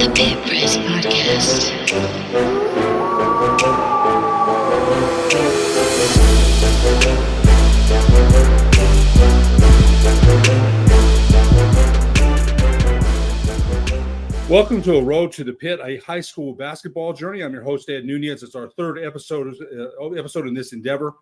The Pit Press Podcast. Welcome to A Road to the Pit, a high school basketball journey. I'm your host, Ed Nunez. It's our third episode in this endeavor.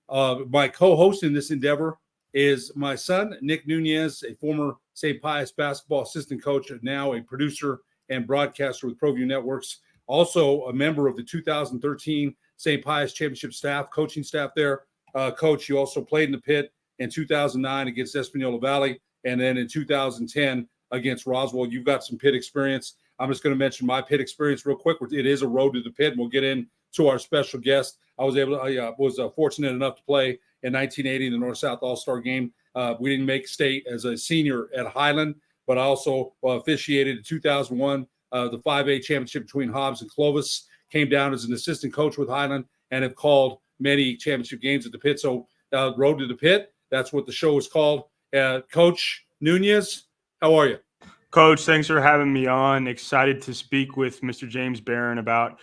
My co-host in this endeavor is my son, Nick Nunez, a former St. Pius basketball assistant coach, now a producer and broadcaster with ProView Networks, also a member of the 2013 St. Pius championship staff, coaching staff there. Coach, you also played in the Pit in 2009 against Espanola Valley, and then in 2010 against Roswell. You've got some Pit experience. I'm just going to mention my Pit experience real quick. It is a road to the Pit, and we'll get into our special guest. I was fortunate enough to play in 1980 in the North-South All-Star game. We didn't make state as a senior at Highland, but I also officiated in 2001 the 5A championship between Hobbs and Clovis. Came down as an assistant coach with Highland and have called many championship games at the Pit. So Road to the Pit, that's what the show is called. Coach Nunez, how are you? Coach, thanks for having me on. Excited to speak with Mr. James Barron about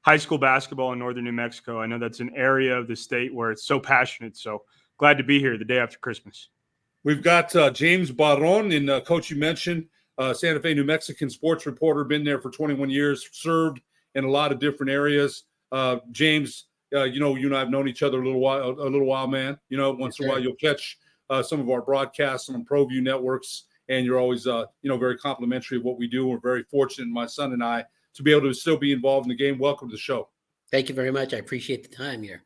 high school basketball in northern New Mexico. I know that's an area of the state where it's so passionate, so glad to be here the day after Christmas. We've got James Barron, and Coach, you mentioned Santa Fe, New Mexican sports reporter, been there for 21 years, served in a lot of different areas. James, you and I have known each other a little while, man. Once in a while you'll catch some of our broadcasts on ProView Networks. And you're always, very complimentary of what we do. We're very fortunate, my son and I, to be able to still be involved in the game. Welcome to the show. Thank you very much. I appreciate the time here.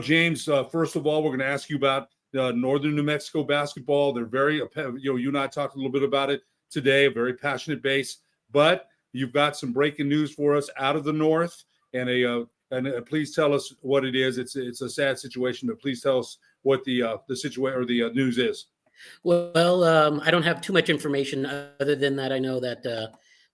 James, first of all, we're going to ask you about northern New Mexico basketball. They're very, you and I talked a little bit about it today, a very passionate base. But you've got some breaking news for us out of the north. And please tell us what it is. It's a sad situation, but please tell us what the situation or the news is. Well, I don't have too much information other than that. I know that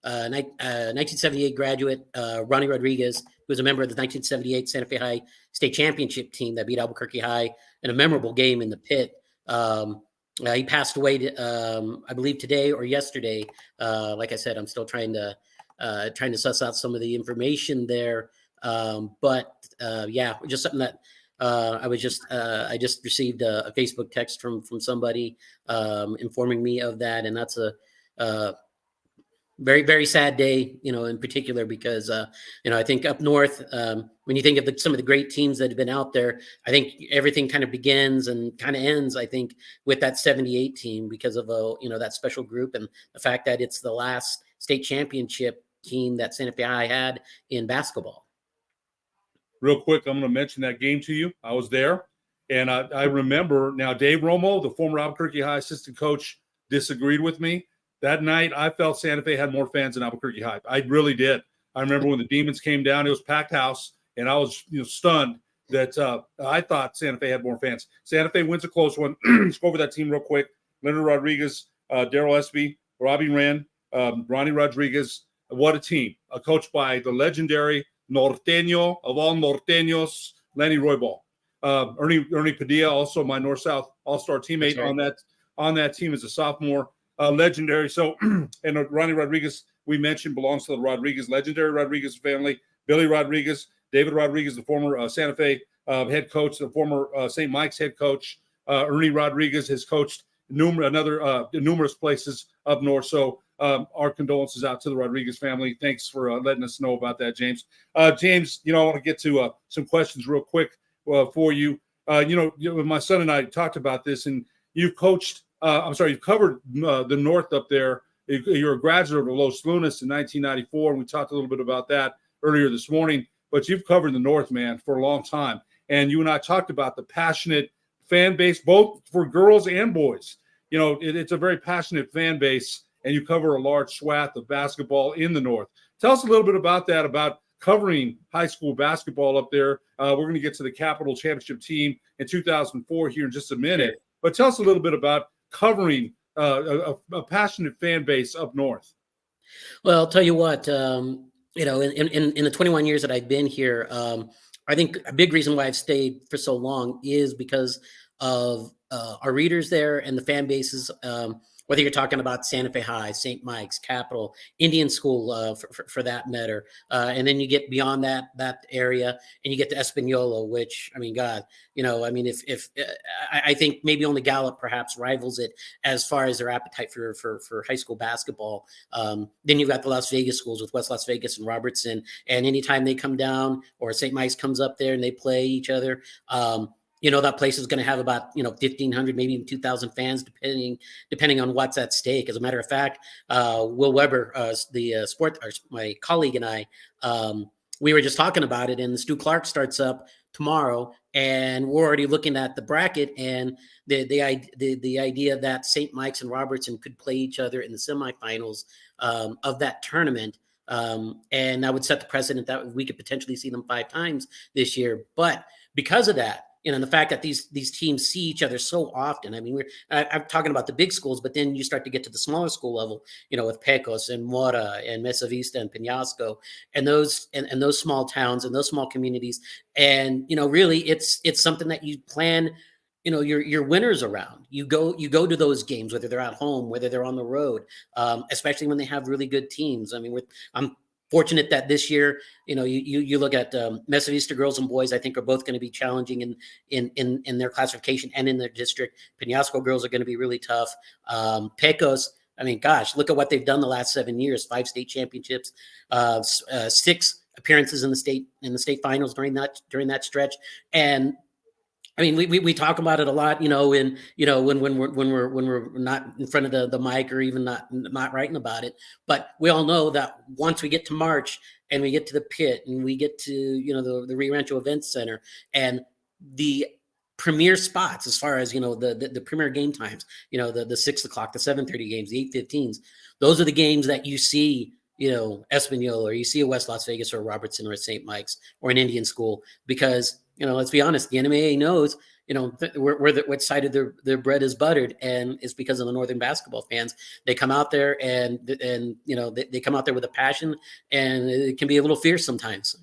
1978 graduate Ronnie Rodriguez, who was a member of the 1978 Santa Fe High State Championship team that beat Albuquerque High in a memorable game in the Pit. He passed away, I believe, today or yesterday. Like I said, I'm still trying to suss out some of the information there. Just something that. I just received a Facebook text from somebody informing me of that, and that's a very, very sad day, in particular because I think up north, when you think of some of the great teams that have been out there, I think everything kind of begins and kind of ends, I think, with that 78 team because of that special group and the fact that it's the last state championship team that Santa Fe High had in basketball. Real quick, I'm going to mention that game to you. I was there, and I remember now Dave Romo, the former Albuquerque High assistant coach, disagreed with me. That night, I felt Santa Fe had more fans than Albuquerque High. I really did. I remember when the Demons came down, it was packed house, and I was stunned that I thought Santa Fe had more fans. Santa Fe wins a close one. Let's go over that team real quick. Leonard Rodriguez, Daryl Espy, Robbie Wren, Ronnie Rodriguez. What a team. Coached by the legendary Norteño of all Norteños, Lenny Roybal. Ernie Padilla, also my North-South All-Star teammate on that team as a sophomore. Legendary. So, and Ronnie Rodriguez, we mentioned, belongs to the legendary Rodriguez family. Billy Rodriguez, David Rodriguez, the former Santa Fe head coach, the former St. Mike's head coach. Ernie Rodriguez has coached numerous places up north. So, our condolences out to the Rodriguez family. Thanks for letting us know about that, James. James, I want to get to some questions real quick for you. My son and I talked about this, and you've coached. You've covered the north up there. You're a graduate of Los Lunas in 1994, and we talked a little bit about that earlier this morning. But you've covered the north, man, for a long time. And you and I talked about the passionate fan base, both for girls and boys. It's a very passionate fan base. And you cover a large swath of basketball in the north. Tell us a little bit about that, about covering high school basketball up there. We're going to get to the Capital Championship team in 2004 here in just a minute. But tell us a little bit about covering a passionate fan base up north. Well, I'll tell you what, in the 21 years that I've been here, I think a big reason why I've stayed for so long is because of our readers there and the fan bases. whether you're talking about Santa Fe High, St. Mike's, Capital, Indian School, for that matter, and then you get beyond that area, and you get to Espanola, which, I mean, God, if I think maybe only Gallup perhaps rivals it as far as their appetite for high school basketball. Then you've got the Las Vegas schools with West Las Vegas and Robertson, and anytime they come down or St. Mike's comes up there and they play each other. That place is going to have about 1,500, maybe even 2,000 fans, depending on what's at stake. As a matter of fact, Will Weber, my colleague, and I, we were just talking about it. And the Stu Clark starts up tomorrow, and we're already looking at the bracket and the idea that St. Mike's and Robertson could play each other in the semifinals of that tournament. And that would set the precedent that we could potentially see them 5 times this year. But because of that, and the fact that these teams see each other so often. I mean, I'm talking about the big schools, but then you start to get to the smaller school level, with Pecos and Mora and Mesa Vista and Penasco and those small towns and those small communities. And, really it's something that you plan, your winners around. You go to those games, whether they're at home, whether they're on the road, especially when they have really good teams. I mean, I'm fortunate that this year, you look at Mesa Vista girls and boys, I think are both going to be challenging in their classification and in their district. Penasco girls are going to be really tough. Pecos, I mean, gosh, look at what they've done the last 7 years: 5 state championships, 6 appearances in the state finals during that stretch. And I mean, we talk about it a lot, when we're not in front of the mic or even not writing about it. But we all know that once we get to March and we get to the pit and we get to the Rio Rancho Events Center and the premier spots as far as the premier game times, the 6 o'clock, the 7:30 games, the 8:15s, those are the games that you see. Espanola, or you see a West Las Vegas or a Robertson or a St. Mike's or an Indian School, because let's be honest, the NMAA knows which side of their bread is buttered, and it's because of the Northern basketball fans. They come out there and they come out there with a passion, and it can be a little fierce sometimes.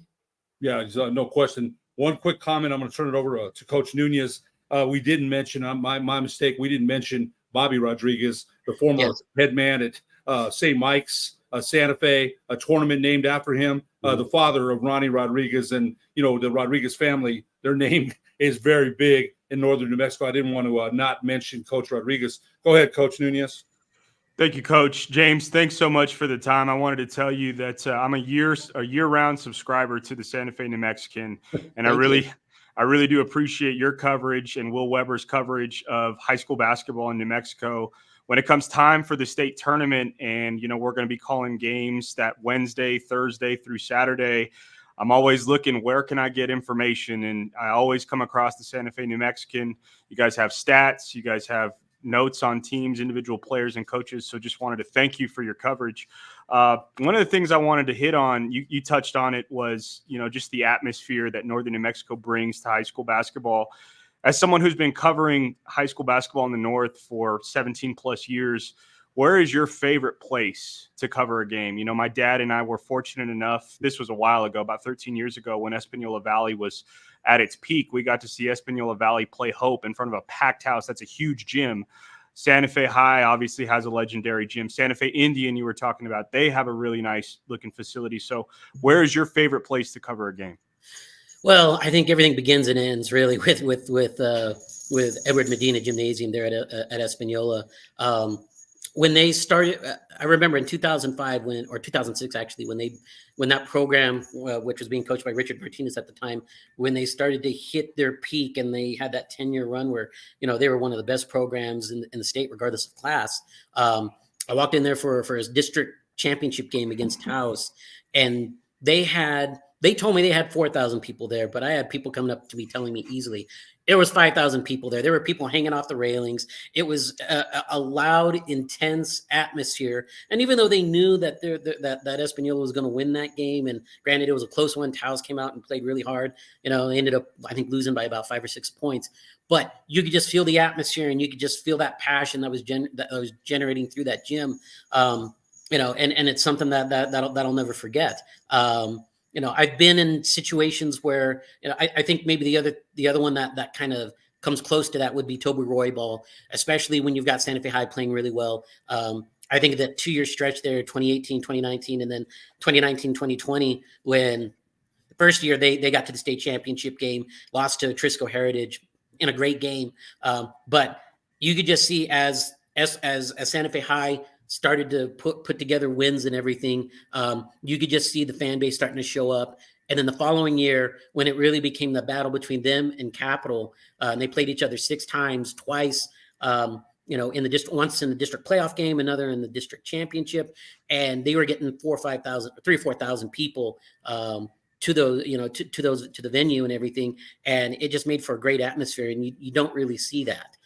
Yeah, no question. One quick comment. I'm going to turn it over to Coach Nunez. We didn't mention, my mistake, we didn't mention Bobby Rodriguez, the former head man at St. Mike's, Santa Fe, a tournament named after him, the father of Ronnie Rodriguez. And, the Rodriguez family, their name is very big in northern New Mexico. I didn't want to not mention Coach Rodriguez. Go ahead, Coach Nunez. Thank you, Coach. James, thanks so much for the time. I wanted to tell you that I'm a year-round subscriber to the Santa Fe New Mexican, and I really do appreciate your coverage and Will Weber's coverage of high school basketball in New Mexico. When it comes time for the state tournament, and we're going to be calling games that Wednesday, Thursday through Saturday, I'm always looking, where can I get information? And I always come across the Santa Fe New Mexican. You guys have stats, you guys have notes on teams, individual players, and coaches. So just wanted to thank you for your coverage. One of the things I wanted to hit on, you touched on it, was just the atmosphere that northern New Mexico brings to high school basketball. As someone who's been covering high school basketball in the North for 17 plus years, where is your favorite place to cover a game? My dad and I were fortunate enough, this was a while ago, about 13 years ago, when Espanola Valley was at its peak. We got to see Espanola Valley play Hope in front of a packed house. That's a huge gym. Santa Fe High obviously has a legendary gym. Santa Fe Indian, you were talking about, they have a really nice looking facility. So where is your favorite place to cover a game? Well, I think everything begins and ends really with Edward Medina Gymnasium there at Espanola. When they started, I remember in 2005 or 2006 actually, when that program, which was being coached by Richard Martinez at the time, when they started to hit their peak and they had that 10-year run where they were one of the best programs in the state regardless of class. I walked in there for his district championship game against Taos, and they told me they had 4,000 people there, but I had people coming up to me telling me easily there was 5,000 people there. There were people hanging off the railings. It was a loud, intense atmosphere. And even though they knew that that Espanola was going to win that game, and granted it was a close one, Taos came out and played really hard. They ended up, I think, losing by about 5 or 6 points. But you could just feel the atmosphere, and you could just feel that passion that was generating through that gym. And it's something that'll never forget. I've been in situations where, I think maybe the other one that kind of comes close to that would be Toby Roybal, especially when you've got Santa Fe High playing really well. I think that 2-year stretch there, 2018, 2019, and then 2019, 2020, when the first year they got to the state championship game, lost to Trisco Heritage in a great game. But you could just see as Santa Fe High started to put together wins and everything, you could just see the fan base starting to show up. And then the following year, when it really became the battle between them and Capital, and they played each other 6 times, twice, in the district, once in the district playoff game, another in the district championship, and they were getting 3,000 or 4,000 people to those, to the venue and everything, and it just made for a great atmosphere, and you don't really see that,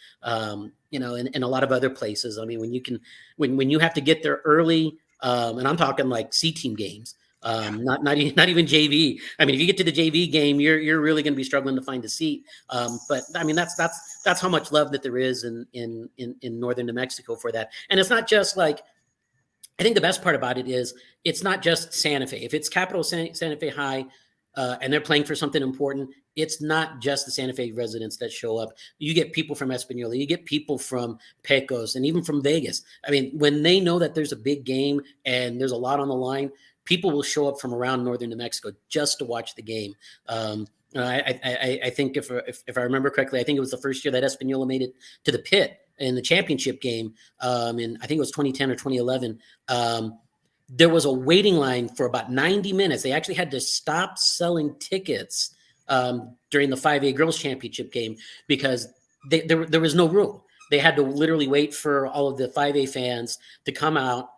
in a lot of other places. I mean, when you have to get there early, and I'm talking like C team games. Not even JV. I mean, if you get to the JV game, you're really going to be struggling to find a seat. But I mean, that's how much love that there is in northern New Mexico for that. And it's not just like, I think the best part about it is it's not just Santa Fe. If it's Capital Santa Fe High, and they're playing for something important, it's not just the Santa Fe residents that show up. You get people from Espanola, you get people from Pecos, and even from Vegas. I mean, when they know that there's a big game and there's a lot on the line, people will show up from around northern New Mexico just to watch the game. I think if I remember correctly, I think it was the first year that Espanola made it to the pit in the championship game. And I think it was 2010 or 2011. There was a waiting line for about 90 minutes. They actually had to stop selling tickets during the 5A girls championship game because there was no room. They had to literally wait for all of the 5A fans to come out,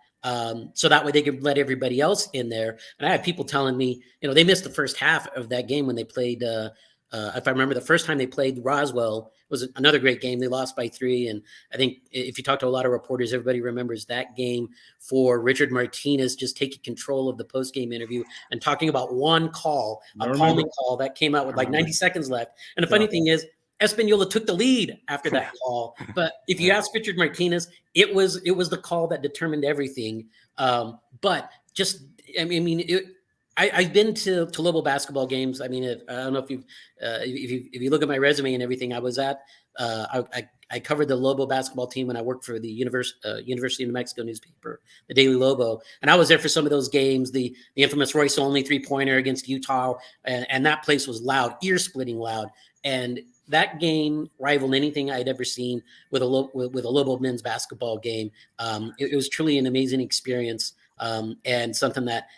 so that way they could let everybody else in there. And I had people telling me, they missed the first half of that game when they played. If I remember, the first time they played Roswell was another great game. They lost by 3. And I think if you talk to a lot of reporters, everybody remembers that game for Richard Martinez just taking control of the post-game interview and talking about one call, a calming call that came out with like 90 seconds left. And the funny thing is, Espanola took the lead after that call. But if you ask Richard Martinez, it was the call that determined everything. But just, I mean, I've been to Lobo basketball games. I mean, I don't know if you look at my resume and everything, I was at, I covered the Lobo basketball team when I worked for the University of New Mexico newspaper, the Daily Lobo. And I was there for some of those games, the infamous Royce Only 3-pointer against Utah. And that place was loud, ear-splitting loud. And that game rivaled anything I'd ever seen with a Lobo men's basketball game. It was truly an amazing experience, and something that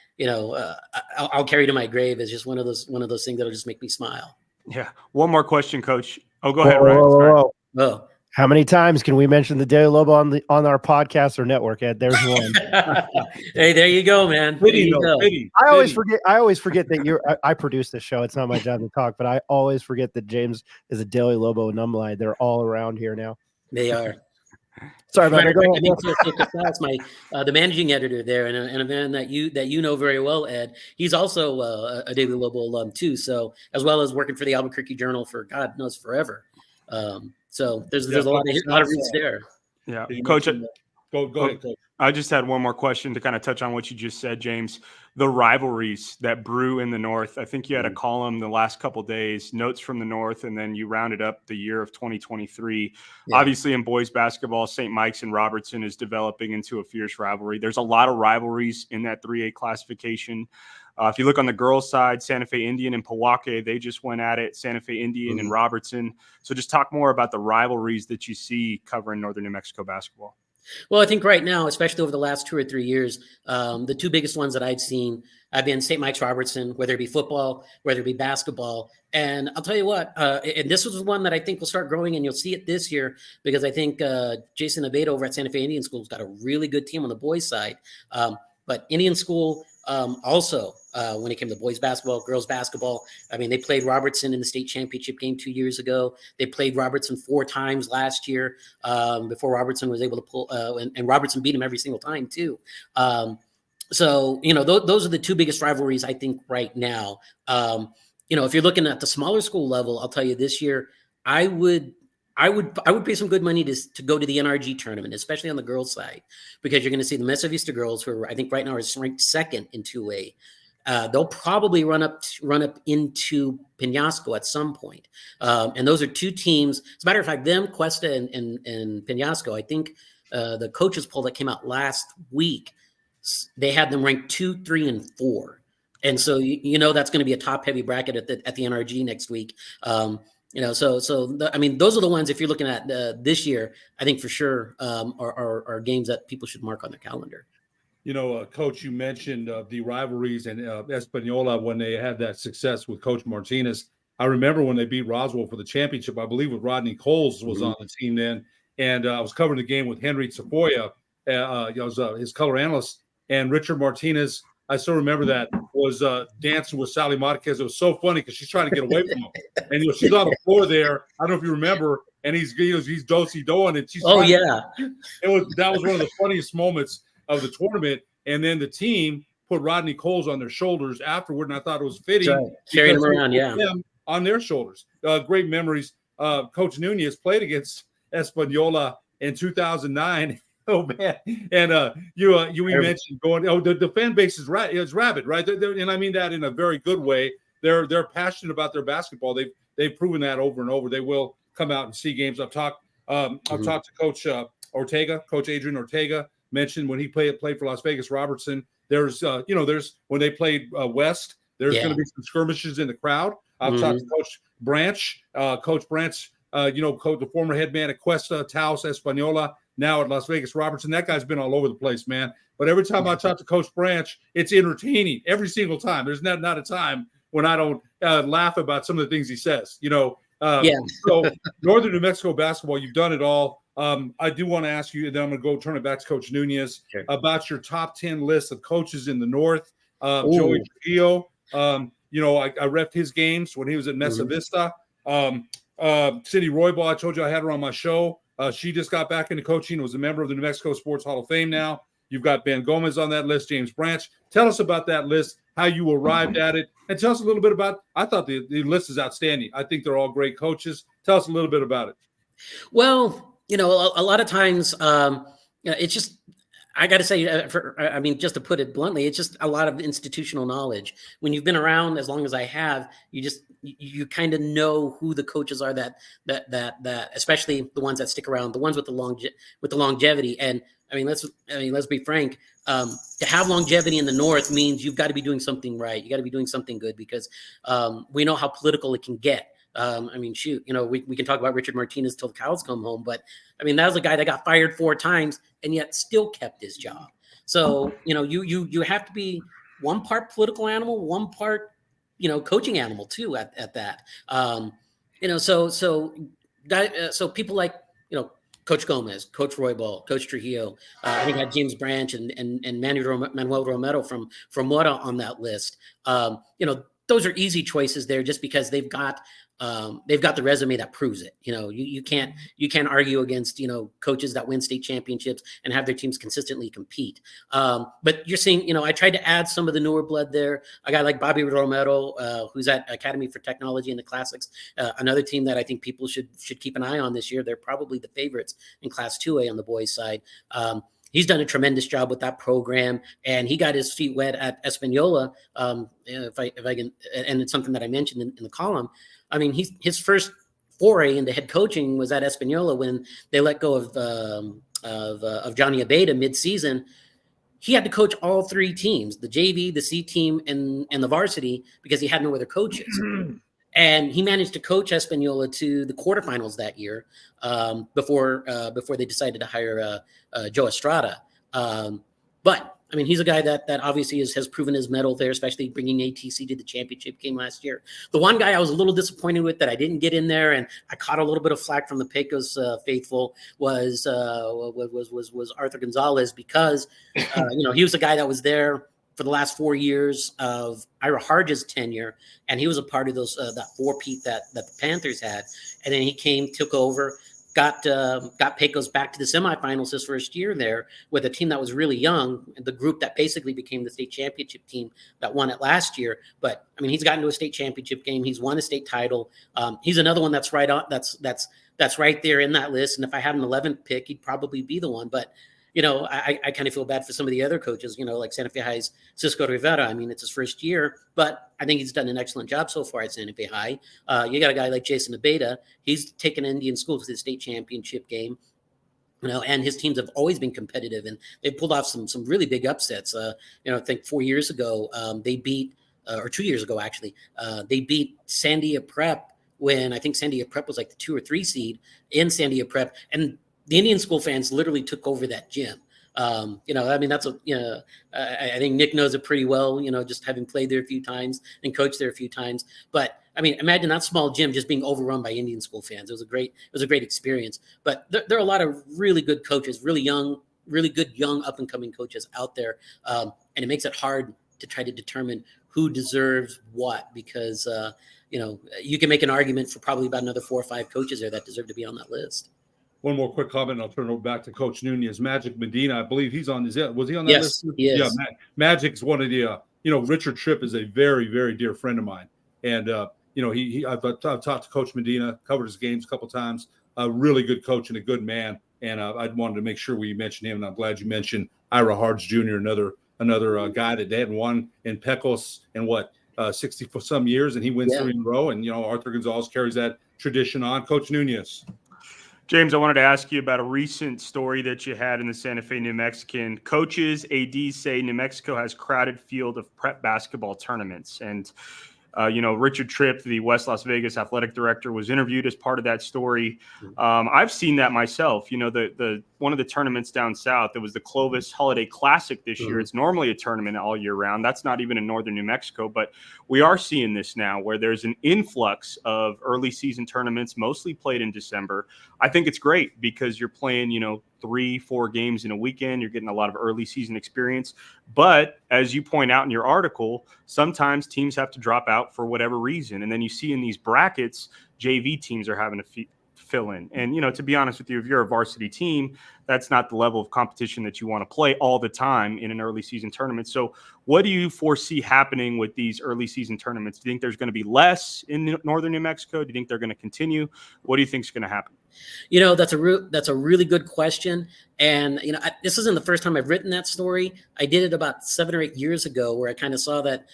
I'll carry to my grave as just one of those things that'll just make me smile. Yeah. One more question, Coach. Oh, go ahead, Ryan. Whoa. How many times can we mention the Daily Lobo on our podcast or network, Ed? There's one. Hey, there you go, man. I always forget that I produce this show. It's not my job to talk, but I always forget that James is a Daily Lobo alumni. They're all around here now. They are. Sorry about that. That's the managing editor there, and a man that you know very well, Ed. He's also a Daily Lobo alum too. So as well as working for the Albuquerque Journal for God knows forever. So there's a lot of roots there. Yeah, Coach. Go ahead, Coach. I just had one more question to kind of touch on what you just said, James. The rivalries that brew in the North. I think you had a column the last couple of days, notes from the North, and then you rounded up the year of 2023. Yeah. Obviously, in boys basketball, St. Mike's and Robertson is developing into a fierce rivalry. There's a lot of rivalries in that 3A classification. If you look on the girls' side, Santa Fe Indian and Pewaukee, they just went at it. Santa Fe Indian and Robertson. So just talk more about the rivalries that you see covering Northern New Mexico basketball. Well, I think right now, especially over the last 2 or 3 years, the 2 biggest ones that I've seen have been St. Mike's Robertson, whether it be football, whether it be basketball. And I'll tell you what, and this was one that I think will start growing, and you'll see it this year, because I think Jason Abate over at Santa Fe Indian School has got a really good team on the boys' side. But Indian School also, when it came to boys basketball, girls basketball, I mean, they played Robertson in the state championship game 2 years ago. They played Robertson 4 times last year before Robertson was able to pull, and Robertson beat him every single time too. So, those are the 2 biggest rivalries, I think, right now. If you're looking at the smaller school level, I'll tell you this year, I would pay some good money to go to the NRG tournament, especially on the girls' side, because you're going to see the Mesa Vista girls, who I think right now are ranked 2nd in 2A, they'll probably run up into Penasco at some point. And those are two teams. As a matter of fact, them, Cuesta and Penasco, I think the coaches poll that came out last week, they had them ranked 2, 3, and 4. And so you know that's going to be a top heavy bracket at the NRG next week. You know, I mean, those are the ones. If you're looking at this year, I think for sure are games that people should mark on their calendar. You know, Coach, you mentioned the rivalries and Espanola when they had that success with Coach Martinez. I remember when they beat Roswell for the championship. I believe with Rodney Coles was on the team then, and I was covering the game with Henry Sequoia, was his color analyst, and Richard Martinez. I still remember that was dancing with Sally Marquez. It was so funny because she's trying to get away from him, and she's on the floor there. I don't know if you remember, and he's do-si doing, and she's that was one of the funniest moments of the tournament. And then the team put Rodney Coles on their shoulders afterward, and I thought it was fitting carrying him around, them on their shoulders. Great memories. Coach Nunez played against Espanola in 2009. Oh man! And you mentioned going. Oh, the fan base is rabid, right? And I mean that in a very good way. They're passionate about their basketball. They've proven that over and over. They will come out and see games. I've talked to Coach Ortega, Coach Adrian Ortega. Mentioned when he played for Las Vegas Robertson. There's when they played West. There's going to be some skirmishes in the crowd. I've talked to Coach Branch. Coach Branch, the former head man at Cuesta, Taos, Espanola. Now at Las Vegas Robertson. That guy's been all over the place, man. But every time I talk to Coach Branch, it's entertaining every single time. There's not a time when I don't laugh about some of the things he says. So Northern New Mexico basketball, you've done it all. I do want to ask you, and then I'm going to go turn it back to Coach Nunez about your top 10 list of coaches in the North. Joey Trujillo, I repped his games when he was at Mesa Vista. Cindy Roybal, I told you I had her on my show. She just got back into coaching, was a member of the New Mexico Sports Hall of Fame now. You've got Ben Gomez on that list, James Branch. Tell us about that list, how you arrived at it, and tell us a little bit about – I thought the list is outstanding. I think they're all great coaches. Tell us a little bit about it. Well, a lot of times it's just – I got to say, just to put it bluntly, it's just a lot of institutional knowledge. When you've been around as long as I have, you kind of know who the coaches are that especially the ones that stick around, the ones with the longevity. And let's be frank. To have longevity in the North means you've got to be doing something right. You got to be doing something good because we know how political it can get. We can talk about Richard Martinez till the cows come home, but that was a guy that got fired 4 times and yet still kept his job. So, you have to be one part political animal, one part, coaching animal too at that. So people like, Coach Gomez, Coach Roybal, Coach Trujillo, I think I had James Branch and Manuel Romero from Mora on that list. Those are easy choices there just because they've got the resume that proves it. You can't argue against, coaches that win state championships and have their teams consistently compete. But you're seeing, I tried to add some of the newer blood there. A guy like Bobby Romero, who's at Academy for Technology in the Classics, another team that I think people should keep an eye on this year. They're probably the favorites in Class 2A on the boys' side. He's done a tremendous job with that program, and he got his feet wet at Espanola. If I can, and it's something that I mentioned in the column. His first foray into head coaching was at Espanola when they let go of Johnny Abeda mid-season. He had to coach all 3 teams, the JV, the C team, and the varsity, because he had no other coaches. And he managed to coach Espanola to the quarterfinals that year before they decided to hire Joe Estrada. But he's a guy that obviously has proven his mettle there, especially bringing ATC to the championship game last year. The one guy I was a little disappointed with that I didn't get in there, and I caught a little bit of flack from the Pecos faithful was Arthur Gonzalez because he was the guy that was there for the last 4 years of Ira Harge's tenure, and he was a part of those that 4-peat that the Panthers had, and then he came, took over, got Pecos back to the semifinals his first year there with a team that was really young, the group that basically became the state championship team that won it last year. But he's gotten to a state championship game, he's won a state title. He's another one that's right on that's right there in that list. And if I had an 11th pick, he'd probably be the one. But I kind of feel bad for some of the other coaches, like Santa Fe High's Cisco Rivera. I mean, it's his first year, but I think he's done an excellent job so far at Santa Fe High. You got a guy like Jason Abeda. He's taken Indian School to the state championship game. And his teams have always been competitive, and they pulled off some really big upsets. I think 4 years ago they beat, or 2 years ago actually, they beat Sandia Prep when I think Sandia Prep was like the 2 or 3 seed in Sandia Prep, and the Indian School fans literally took over that gym. I mean, that's I think Nick knows it pretty well, just having played there a few times and coached there a few times. But I mean, imagine that small gym just being overrun by Indian School fans. It was a great experience. But there are a lot of really good coaches, really good young up and coming coaches out there, and it makes it hard to try to determine who deserves what, because you can make an argument for probably about another 4 or 5 coaches there that deserve to be on that list. One more quick comment, and I'll turn it over back to Coach Nunez. Magic Medina, I believe he's on. Was he on that list? Yes, Yeah, Magic's one of the. Richard Tripp is a very, very dear friend of mine, and I've talked to Coach Medina, covered his games a couple times. A really good coach and a good man, and I wanted to make sure we mentioned him. And I'm glad you mentioned Ira Hards Jr., another guy that they hadn't won in Pecos in 60 for some years, and he wins 3 in a row. And Arthur Gonzalez carries that tradition on. Coach Nunez. James, I wanted to ask you about a recent story that you had in the Santa Fe New Mexican. Coaches, ADs say New Mexico has crowded field of prep basketball tournaments. And, Richard Tripp, the West Las Vegas athletic director, was interviewed as part of that story. I've seen that myself. The one of the tournaments down south, it was the Clovis Holiday Classic this year. It's normally a tournament all year round. That's not even in northern New Mexico, but we are seeing this now where there's an influx of early season tournaments, mostly played in December. I think it's great because you're playing, 3-4 games in a weekend. You're getting a lot of early season experience. But as you point out in your article, sometimes teams have to drop out for whatever reason. And then you see in these brackets, JV teams are having to fill in. And, to be honest with you, if you're a varsity team, that's not the level of competition that you want to play all the time in an early season tournament. So what do you foresee happening with these early season tournaments? Do you think there's going to be less in northern New Mexico? Do you think they're going to continue? What do you think is going to happen? That's a really good question. And, this isn't the first time I've written that story. I did it about 7 or 8 years ago where I kind of saw that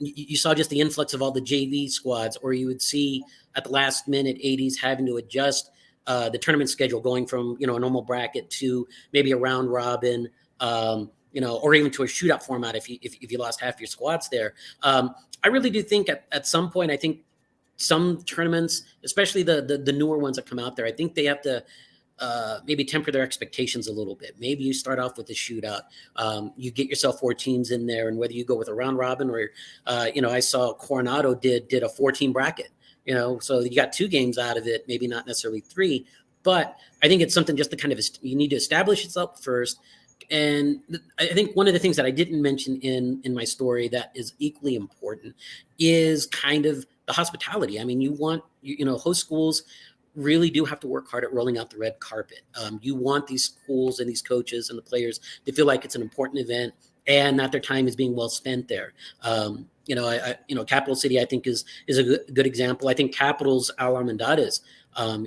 you saw just the influx of all the JV squads, or you would see at the last minute ADs having to adjust the tournament schedule, going from, a normal bracket to maybe a round robin, or even to a shootout format if you lost half your squads there. I really do think at some point, I think some tournaments, especially the newer ones that come out there, I think they have to maybe temper their expectations a little bit. Maybe you start off with a shootout. You get yourself 4 teams in there, and whether you go with a round robin or, I saw Coronado did a 4-team bracket. So you got 2 games out of it, maybe not necessarily 3. But I think it's something just to kind of, you need to establish yourself first. And I think one of the things that I didn't mention in my story that is equally important is kind of the hospitality. I mean, host schools really do have to work hard at rolling out the red carpet. You want these schools and these coaches and the players to feel like it's an important event and that their time is being well spent there. Capital City, I think, is a good example. I think Capital's Alarmandades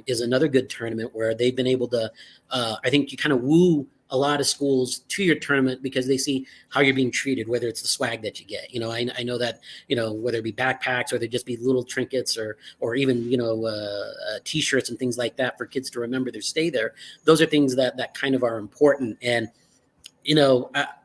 is another good tournament where they've been able to, I think you kind of woo a lot of schools to your tournament because they see how you're being treated, whether it's the swag that you get. I know that, whether it be backpacks or they just be little trinkets or even, T-shirts and things like that for kids to remember their stay there. Those are things that kind of are important. And,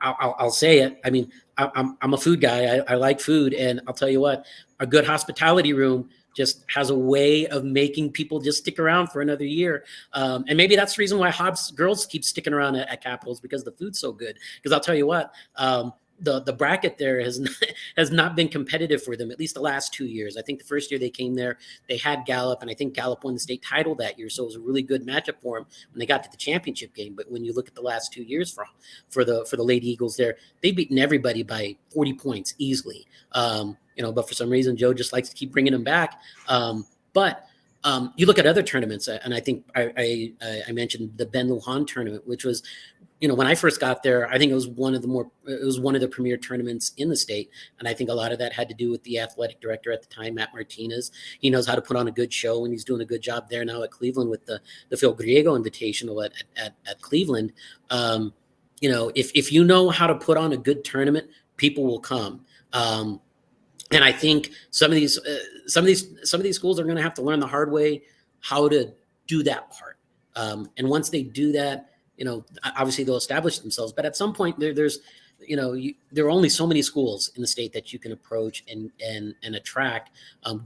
I'll say it. I mean, I'm a food guy. I like food. And I'll tell you what, a good hospitality room just has a way of making people just stick around for another year. And maybe that's the reason why Hobbs girls keep sticking around at Capitals, because the food's so good. Because I'll tell you what, the bracket there has not been competitive for them, at least the last 2 years. I think the first year they came there, they had Gallup, and I think Gallup won the state title that year. So it was a really good matchup for them when they got to the championship game. But when you look at the last 2 years for the Lady Eagles there, they've beaten everybody by 40 points easily. But for some reason, Joe just likes to keep bringing them back. But you look at other tournaments, and I think I mentioned the Ben Lujan tournament, which was, when I first got there, I think it was one of the premier tournaments in the state. And I think a lot of that had to do with the athletic director at the time, Matt Martinez. He knows how to put on a good show, and he's doing a good job there now at Cleveland with the Phil Griego Invitational at Cleveland. If you know how to put on a good tournament, people will come. And I think some of these schools are going to have to learn the hard way how to do that part. And once they do that, obviously they'll establish themselves. But at some point, there are only so many schools in the state that you can approach and attract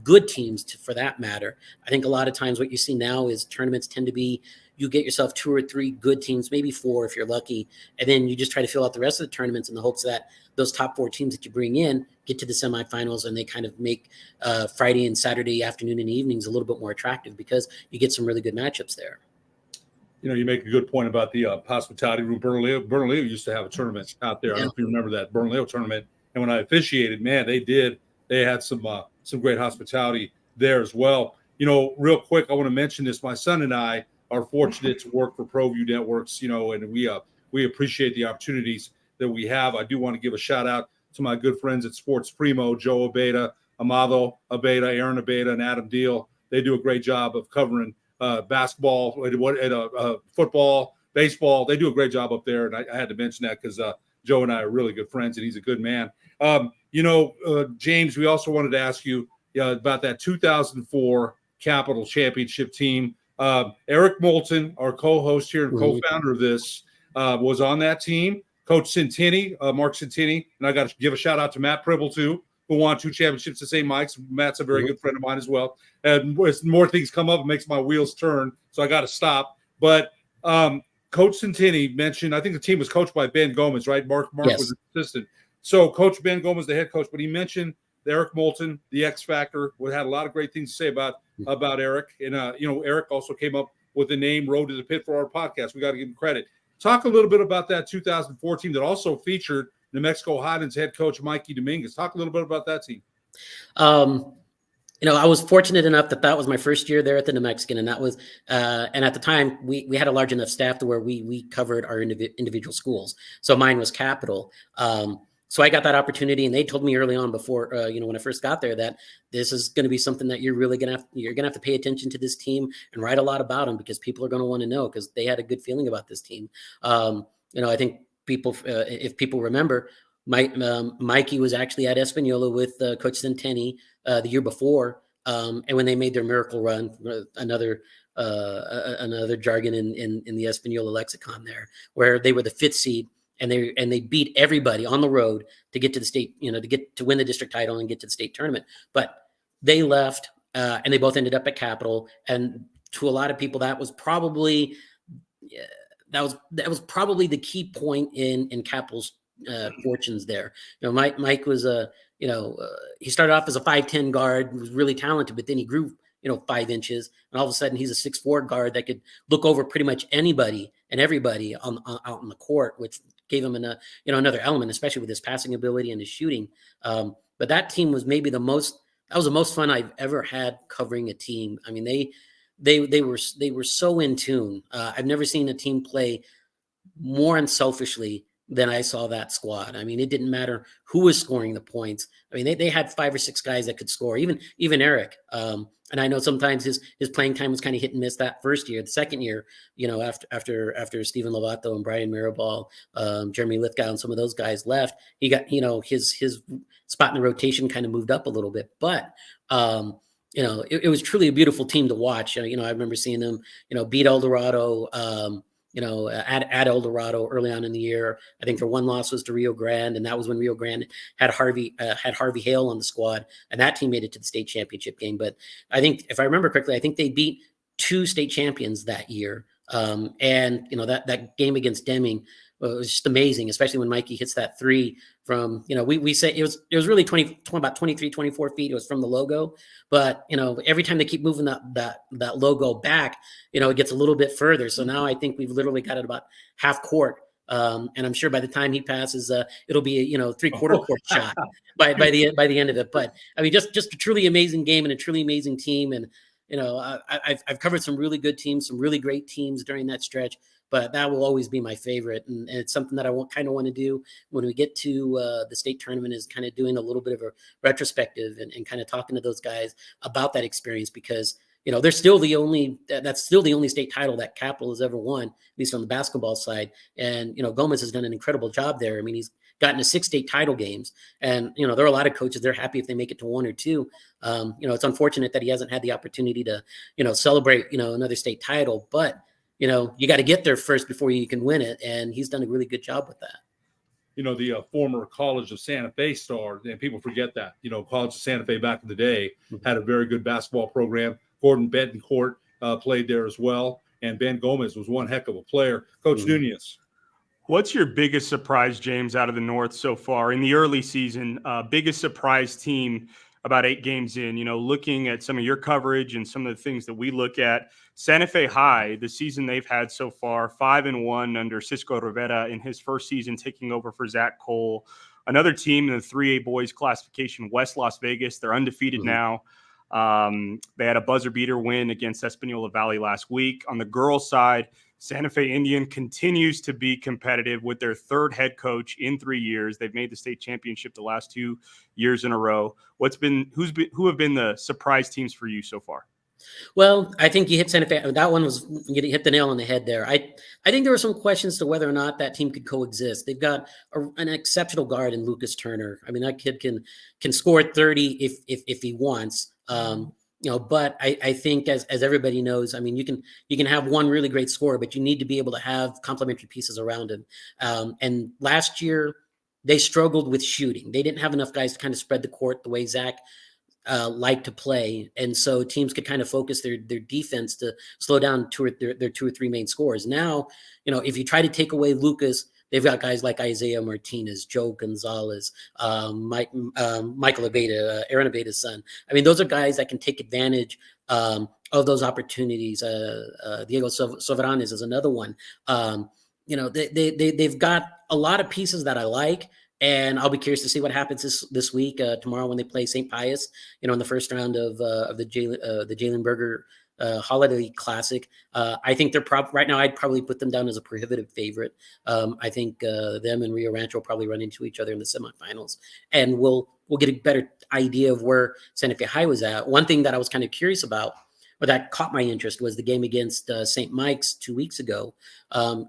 good teams for that matter. I think a lot of times what you see now is tournaments tend to be, you get yourself 2 or 3 good teams, maybe 4 if you're lucky, and then you just try to fill out the rest of the tournaments in the hopes that those top 4 teams that you bring in get to the semifinals, and they kind of make Friday and Saturday afternoon and evenings a little bit more attractive because you get some really good matchups there. You make a good point about the hospitality room. Bernalillo used to have a tournament out there. I don't know if you remember that Bernalillo tournament. And when I officiated, man, they had some great hospitality there as well. Real quick, I want to mention this. My son and I are fortunate to work for ProView Networks, and we appreciate the opportunities that we have. I do want to give a shout out to my good friends at Sports Primo, Joe Abeda, Amado Abeda, Aaron Abeda, and Adam Deal. They do a great job of covering basketball, football, baseball. They do a great job up there, and I had to mention that because Joe and I are really good friends, and he's a good man. James, we also wanted to ask you about that 2004 Capital Championship team. Eric Moulton, our co-host here and co-founder of this, was on that team. Coach Centini, Mark Centini, and I got to give a shout out to Matt Pribble too, who won 2 championships at St. Mike's. Matt's a very good friend of mine as well. And as more things come up, it makes my wheels turn, so I got to stop. But Coach Centini mentioned, I think the team was coached by Ben Gomez, right? Mark yes. was an assistant. So Coach Ben Gomez, the head coach, but he mentioned Eric Moulton, the X Factor, had a lot of great things to say about Eric. And, Eric also came up with the name Road to the Pit for our podcast. We got to give him credit. Talk a little bit about that 2004 team that also featured New Mexico Highlands head coach Mikey Dominguez. Talk a little bit about that team. I was fortunate enough that was my first year there at the New Mexican, and that was, and at the time we had a large enough staff to where we covered our individual schools. So mine was Capital. So I got that opportunity, and they told me early on before, when I first got there, that this is going to be something that you're really going to have to pay attention to this team and write a lot about them because people are going to want to know because they had a good feeling about this team. I think people, if people remember, Mikey was actually at Espanola with Coach Centeni the year before, and when they made their miracle run, another jargon in the Espanola lexicon there, where they were the 5th seed. And they beat everybody on the road to get to the state, to win the district title and get to the state tournament. But they left, and they both ended up at Capital. And to a lot of people, that was probably the key point in Capital's fortunes there. Mike was he started off as a 5'10" guard, was really talented, but then he grew 5 inches, and all of a sudden he's a 6'4" guard that could look over pretty much anybody and everybody out on the court, which gave him another element, especially with his passing ability and his shooting. But that team was maybe the most fun I've ever had covering a team. I mean, they were so in tune. I've never seen a team play more unselfishly than I saw that squad. I mean, it didn't matter who was scoring the points. I mean, they had 5 or 6 guys that could score, even Eric. And I know sometimes his playing time was kind of hit and miss that first year. The second year, after Stephen Lovato and Brian Mirabal, Jeremy Lithgow, and some of those guys left, he got, his spot in the rotation kind of moved up a little bit. But, it was truly a beautiful team to watch. I remember seeing them, beat El Dorado, at El Dorado early on in the year. I think their one loss was to Rio Grande, and that was when Rio Grande had Harvey Hale on the squad, and that team made it to the state championship game. But I think, if I remember correctly, I think they beat 2 state champions that year. And that game against Deming was just amazing, especially when Mikey hits that 3 from, we say it was really about 23, 24 feet. It was from the logo, but every time they keep moving that logo back, it gets a little bit further. So now I think we've literally got it about half court. And I'm sure by the time he passes, it'll be a 3/4 court shot by the end of it. But I mean, just a truly amazing game and a truly amazing team. And I've covered some really good teams, some really great teams during that stretch. but that will always be my favorite. And it's something that I kind of want to do when we get to the state tournament, is kind of doing a little bit of a retrospective and kind of talking to those guys about that experience, because they're still that's still the only state title that Capital has ever won, at least on the basketball side. And, Gomez has done an incredible job there. I mean, he's gotten to 6 state title games, and, there are a lot of coaches, they're happy if they make it to 1 or 2. It's unfortunate that he hasn't had the opportunity to, celebrate, another state title, but, you got to get there first before you can win it. And he's done a really good job with that. The former College of Santa Fe star, and people forget that, College of Santa Fe back in the day had a very good basketball program. Gordon Betancourt played there as well. And Ben Gomez was one heck of a player. Coach Nunez. What's your biggest surprise, James, out of the North so far in the early season? Biggest surprise team about 8 games in, looking at some of your coverage and some of the things that we look at. Santa Fe High, the season they've had so far, 5-1 under Cisco Rivera in his first season, taking over for Zach Cole. Another team in the 3A boys classification, West Las Vegas. They're undefeated now. They had a buzzer beater win against Espanola Valley last week. On the girls' side, Santa Fe Indian continues to be competitive with their 3rd head coach in 3 years. They've made the state championship the last 2 years in a row. Who have been the surprise teams for you so far? Well, I think you hit Santa Fe. That one was, you hit the nail on the head there. I think there were some questions to whether or not that team could coexist. They've got an exceptional guard in Lucas Turner. I mean, that kid can score 30 if he wants. But I think as everybody knows, I mean, you can have one really great scorer, but you need to be able to have complementary pieces around him. And last year they struggled with shooting. They didn't have enough guys to kind of spread the court the way Zach like to play, and so teams could kind of focus their defense to slow down their 2 or 3 main scorers. Now, if you try to take away Lucas, they've got guys like Isaiah Martinez, Joe Gonzalez, Michael Abeda, Aaron Abeda's son. I mean, those are guys that can take advantage of those opportunities. Diego Soveranes is another one. They've got a lot of pieces that I like. And I'll be curious to see what happens this week, tomorrow, when they play St. Pius, in the first round of the Jalen Berger Holiday Classic. I think they're right now, I'd probably put them down as a prohibitive favorite. I think them and Rio Rancho will probably run into each other in the semifinals, and we'll get a better idea of where Santa Fe High was at. One thing that I was kind of curious about, or that caught my interest, was the game against St. Mike's 2 weeks ago.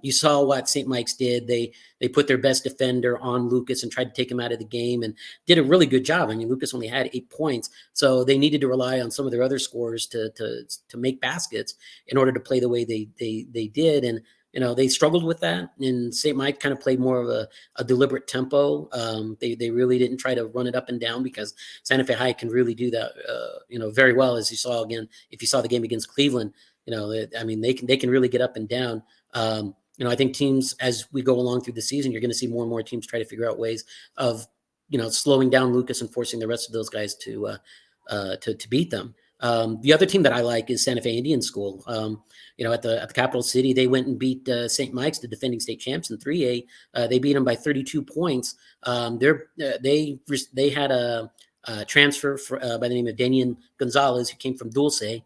You saw what St. Mike's did. They put their best defender on Lucas and tried to take him out of the game, and did a really good job. I mean, Lucas only had 8 points, so they needed to rely on some of their other scorers to make baskets in order to play the way they did. And they struggled with that, and St. Mike kind of played more of a deliberate tempo. They really didn't try to run it up and down, because Santa Fe High can really do that, very well, as you saw again. If you saw the game against Cleveland, I mean, they can really get up and down. I think teams, as we go along through the season, you're going to see more and more teams try to figure out ways of, slowing down Lucas and forcing the rest of those guys to beat them. The other team that I like is Santa Fe Indian School. At the capital city, they went and beat St. Mike's, the defending state champs in 3A. They beat them by 32 points. They had a transfer by the name of Daniel Gonzalez, who came from Dulce.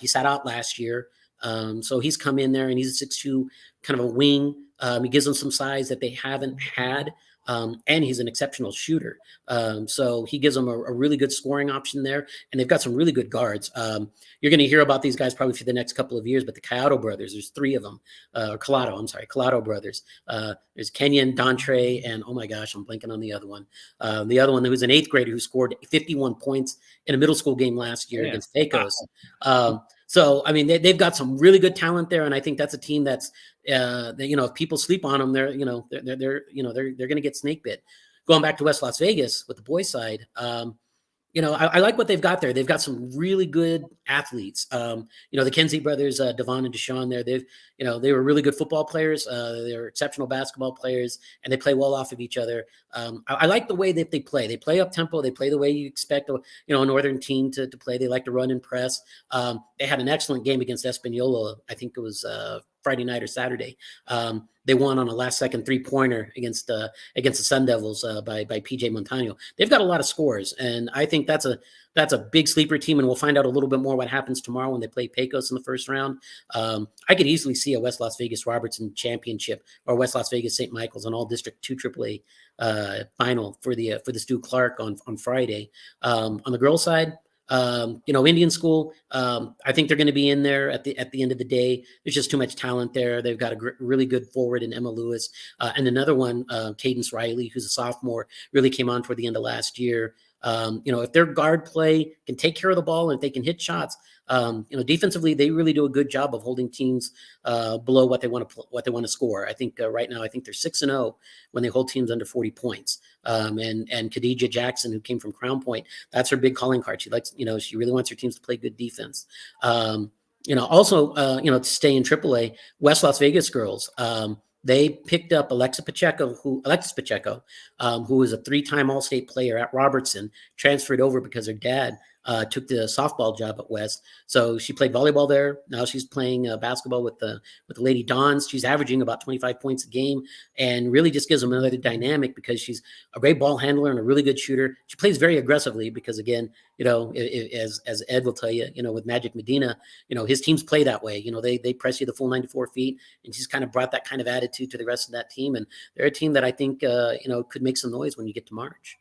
He sat out last year. So he's come in there, and he's a 6'2", kind of a wing. He gives them some size that they haven't had. And he's an exceptional shooter. So he gives them a really good scoring option there. And they've got some really good guards. You're going to hear about these guys probably for the next couple of years, but the Collado brothers, there's 3 of them. Collado brothers. There's Kenyon, Dontre, and oh my gosh, I'm blanking on the other one. The other one, who was an 8th grader who scored 51 points in a middle school game last year against Pecos. So, I mean, they've got some really good talent there, and I think that's a team that's, if people sleep on them, they're going to get snake bit. Going back to West Las Vegas with the boys' side, I like what they've got there. They've got some really good athletes. The Kenzie brothers, Devon and Deshaun there, they were really good football players. They're exceptional basketball players, and they play well off of each other. I like the way that they play. They play up tempo. They play the way you expect a northern team to play. They like to run and press. They had an excellent game against Espanola. I think it was Friday night or Saturday. They won on a last-second three-pointer against the Sun Devils by PJ Montano. They've got a lot of scores, and I think that's a big sleeper team, and we'll find out a little bit more what happens tomorrow when they play Pecos in the first round. I could easily see a West Las Vegas Robertson championship or West Las Vegas St. Michael's an all-district 2 AAA final for the Stu Clark on Friday. On the girls' side, Indian School, I think they're going to be in there at the end of the day. There's just too much talent there. They've got a really good forward in Emma Lewis, and another one, Cadence Riley, who's a sophomore, really came on toward the end of last year. If their guard play can take care of the ball and if they can hit shots, defensively they really do a good job of holding teams below what they want to score. I think right now I think they're 6-0 when they hold teams under 40 points. And Khadijah Jackson, who came from Crown Point, that's her big calling card. She likes, she really wants her teams to play good defense. Also, to stay in AAA, West Las Vegas girls. They picked up Alexis Pacheco, who was a 3-time All-State player at Robertson, transferred over because her dad took the softball job at West. So she played volleyball there. Now she's playing basketball with the Lady Dons. She's averaging about 25 points a game and really just gives them another dynamic because she's a great ball handler and a really good shooter. She plays very aggressively because, again, as Ed will tell you, with Magic Medina, his teams play that way. They press you the full 94 feet, and she's kind of brought that kind of attitude to the rest of that team. And they're a team that I think, could make some noise when you get to March.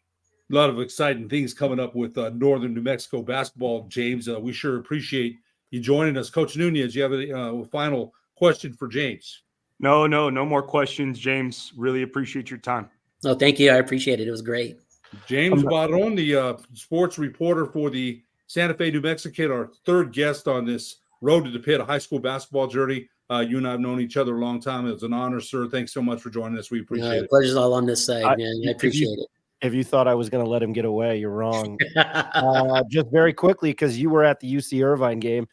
A lot of exciting things coming up with Northern New Mexico basketball, James. We sure appreciate you joining us. Coach Nunez, you have a final question for James? No more questions, James. Really appreciate your time. No, thank you. I appreciate it. It was great. James Barron, the sports reporter for the Santa Fe, New Mexican, our third guest on this Road to the Pit, a high school basketball journey. You and I have known each other a long time. It was an honor, sir. Thanks so much for joining us. We appreciate it. Pleasure's all on this side, man. I appreciate it. If you thought I was going to let him get away, you're wrong. Just very quickly, because you were at the UC Irvine game,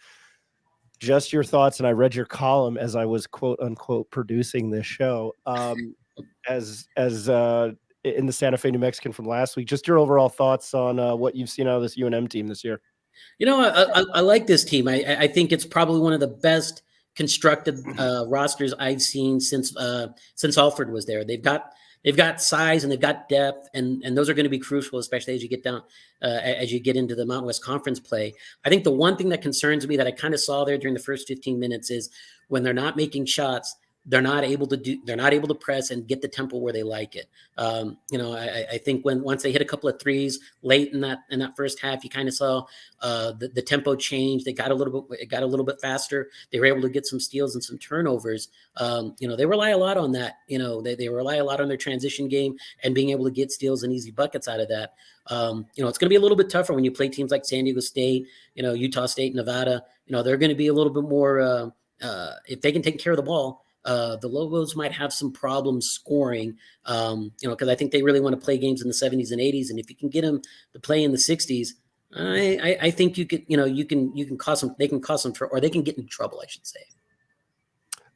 just your thoughts, and I read your column as I was quote unquote producing this show. As in the Santa Fe New Mexican from last week, just your overall thoughts on what you've seen out of this UNM team this year. I like this team. I think it's probably one of the best constructed rosters I've seen since Alfred was there. They've got size and they've got depth, and those are going to be crucial, especially as you get down, as you get into the Mountain West Conference play. I think the one thing that concerns me that I kind of saw there during the first 15 minutes is when they're not making shots, they're not able to press and get the tempo where they like it. I think once they hit a couple of threes late in that first half, you kind of saw the tempo change. It got a little bit faster. They were able to get some steals and some turnovers. They rely a lot on that. They rely a lot on their transition game and being able to get steals and easy buckets out of that. It's going to be a little bit tougher when you play teams like San Diego State, Utah State, Nevada. They're going to be a little bit more if they can take care of the ball. The Lobos might have some problems scoring, because I think they really want to play games in the 70s and 80s. And if you can get them to play in the 60s, I think you could, you can cause them. They can cause them, or they can get in trouble, I should say.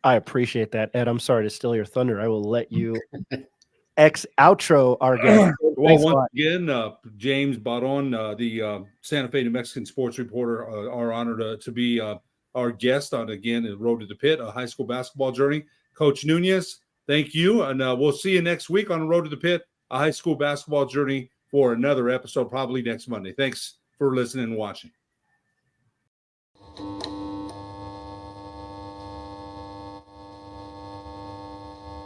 I appreciate that, Ed. I'm sorry to steal your thunder. I will let you outro our guest. Well, once again, James Barron, the Santa Fe New Mexican sports reporter, are honored to be our guest on, again, the Road to the Pit, a high school basketball journey. Coach Nunez, thank you. And we'll see you next week on the Road to the Pit, a high school basketball journey, for another episode, probably next Monday. Thanks for listening and watching.